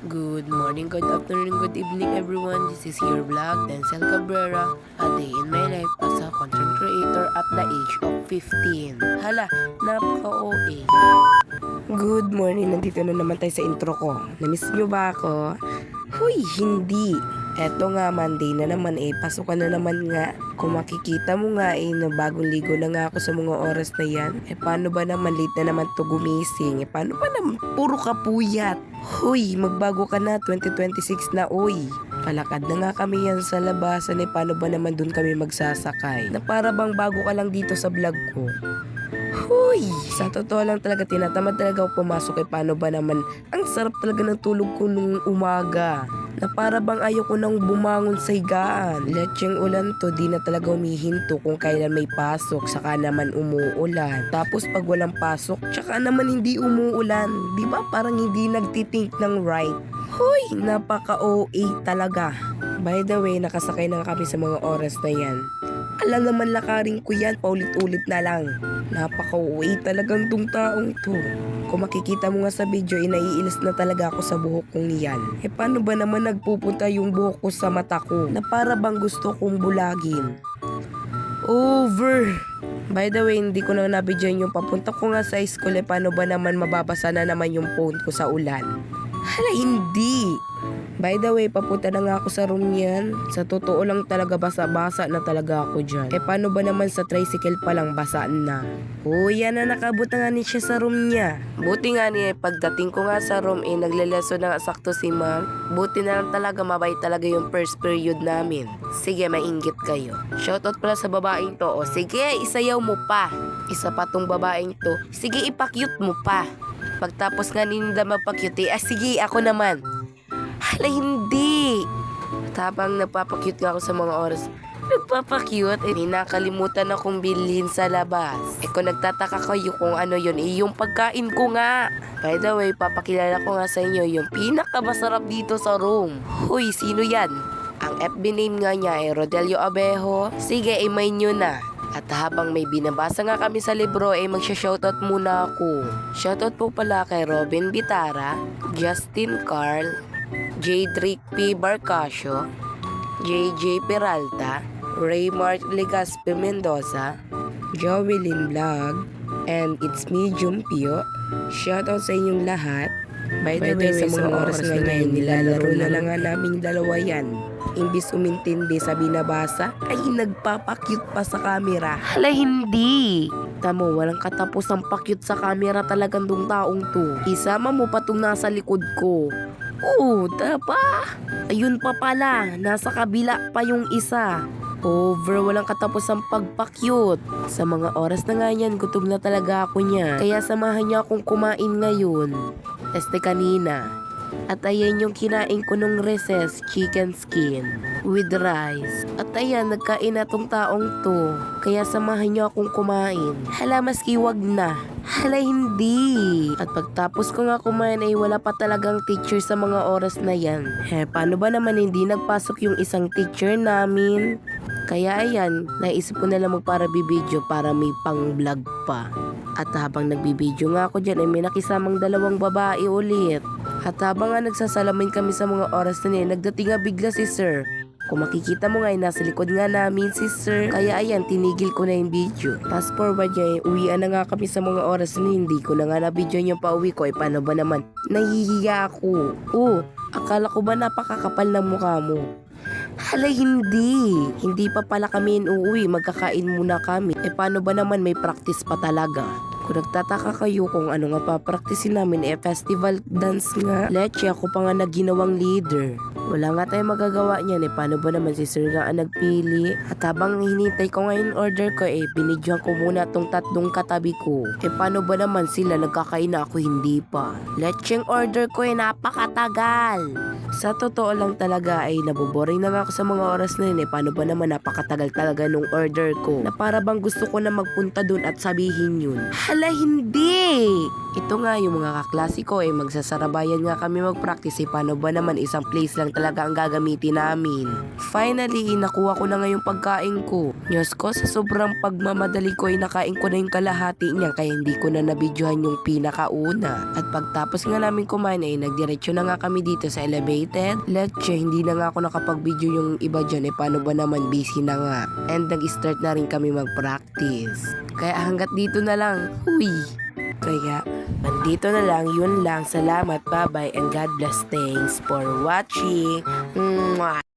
Good morning, good afternoon, good evening everyone. This is your vlog, Denzel Cabrera. A day in my life as a content creator at the age of 15. Hala, napaka-OA. Good morning, nandito na naman tayo sa intro ko. Namiss nyo ba ako? Huy, hindi. Eto nga, Monday na naman pasukan na naman nga. Kung makikita mo nga na bagong ligo na nga ako sa mga oras na yan. Paano ba naman late na naman to gumising? Paano ba naman puro kapuyat? Huy, magbago ka na, 2026 na uy. Palakad na nga kami yan sa labasan paano ba naman dun kami magsasakay? Na para bang bago ka lang dito sa vlog ko. Huy! Sa totoo lang talaga, tinatamad talaga ako pumasok paano ba naman ang sarap talaga ng tulog ko nung umaga. Na para bang ayoko nang bumangon sa higaan. Letseng ulan to, di na talaga humihinto kung kailan may pasok, saka naman umuulan. Tapos pag walang pasok, tsaka naman hindi umuulan. Di ba parang hindi nagtitink ng right? Huy! Napaka-OA talaga. By the way, nakasakay na kami sa mga oras na yan. Alam naman lakarin ko yan, paulit-ulit na lang. Napaka-uwi talagang tong taong to. Kung makikita mo nga sa video, naiilis na talaga ako sa buhok kong yan. Paano ba naman nagpupunta yung buhok ko sa mata ko? Na para bang gusto kong bulagin. Over! By the way, hindi ko na nabidyoan yung papunta ko nga sa school. Paano ba naman mababasa na naman yung phone ko sa ulan? Hala, hindi! By the way, papunta na nga ako sa room niyan. Sa totoo lang talaga, basa-basa na talaga ako dyan. Paano ba naman sa tricycle pa lang basaan na? Yan na, nakabuta nga niya sa room niya. Buti nga niya, pagdating ko nga sa room, nagleleso na nga sakto si ma'am. Buti na lang talaga, mabait talaga yung first period namin. Sige, mainggit kayo. Shoutout pala sa babaeng to. Sige, isayaw mo pa. Isa pa tong babaeng to. Sige, ipakyut mo pa. Pagtapos nga ninda mapakyut, sige, ako naman. Hala, hindi. Habang nagpapakyut nga ako sa mga oras, nagpapakyut, nakalimutan akong bilhin sa labas. Kung nagtataka kayo kung ano yun, yung pagkain ko nga. By the way, papakilala ko nga sa inyo yung pinakamasarap dito sa room. Huy, sino yan? Ang FB name nga niya Rodelio Abejo. Sige, may nyo na. At habang may binabasa nga kami sa libro, magsha-shoutout muna ako. Shoutout po pala kay Robin Bitara, Justin Carl, J. Drake P. Barcasio, J.J. Peralta, Raymart Legaspi Mendoza, Jovelyn Vlog, and it's me, Jumpio. Shoutout sa inyong lahat. By the way, sa mga oras na ngayon, nilalaro na lang nga naming dalawa yan. Imbis umintindi sa binabasa, ay nagpapakyut pa sa camera. Hala, hindi! Tamo, walang katapos ang pakyut sa camera talagang dong taong to. Isama mo pa tong nasa likod ko. Tapa? Ayun pa pala, nasa kabila pa yung isa. Over, walang katapos ang pagpakyut. Sa mga oras na nga yan, gutom na talaga ako niya. Kaya samahan niya akong kumain ngayon. Kanina. At ayan yung kinain ko nung recess, chicken skin with rice. At ayan, nagkain na tong taong to. Kaya samahan niyo akong kumain. Hala, maski wag na. Hala, hindi. At pagtapos ko nga kumain wala pa talagang teacher sa mga oras na yan. Paano ba naman hindi nagpasok yung isang teacher namin? Kaya ayan, naisip ko na lang magpara-bibidyo para may pang-vlog pa. At habang nagbibidyo nga ako dyan may nakisamang dalawang babae ulit. At habang nga nagsasalamin kami sa mga oras na nagdating nga bigla si sir. Kung makikita mo nga nasa likod nga namin si sir. Kaya ayan, tinigil ko na yung video. Fast forward niya uwian na nga kami sa mga oras na hindi ko na nga na-video yung pauwi ko. Paano ba naman? Nahihiya ako. Akala ko ba napakakapal ng mukha mo? Hala, hindi. Hindi pa pala kami uuwi, magkakain muna kami. Paano ba naman may practice pa talaga? Kung nagtataka kayo kung ano nga pa-practicein namin, festival dance nga. Leche, ako pa nga nagginawang leader. Wala nga tayong magagawa niyan paano ba naman si sir nga ang nagpili? At habang hinintay ko ngayon order ko binidyohan ko muna tong tatlong katabi ko. Paano ba naman sila nagkakain na ako hindi pa? Lecheng order ko napakatagal. Sa totoo lang talaga naboboring na nga ako sa mga oras na yun paano ba naman napakatagal talaga nung order ko? Na para bang gusto ko na magpunta dun at sabihin yun. Hala, hindi! Ito nga yung mga kaklase ko magsasarabayan nga kami mag-practice paano ba naman isang place lang talaga ang gagamitin namin. Finally, nakuha ko na nga yung pagkain ko. Diyos ko, sa sobrang pagmamadali ko ay nakain ko na yung kalahati niya kaya hindi ko na nabidyohan yung pinakauna. At pagtapos nga namin kumain ay nagdiretso na nga kami dito sa elevated. Leche, hindi na nga ako nakapag-video yung iba dyan paano ba naman busy na nga. And nag-start na rin kami mag-practice. Kaya hanggat dito na lang. Huy! Kaya, nandito na lang, yun lang. Salamat, bye-bye, and God bless. Thanks for watching. Mwah!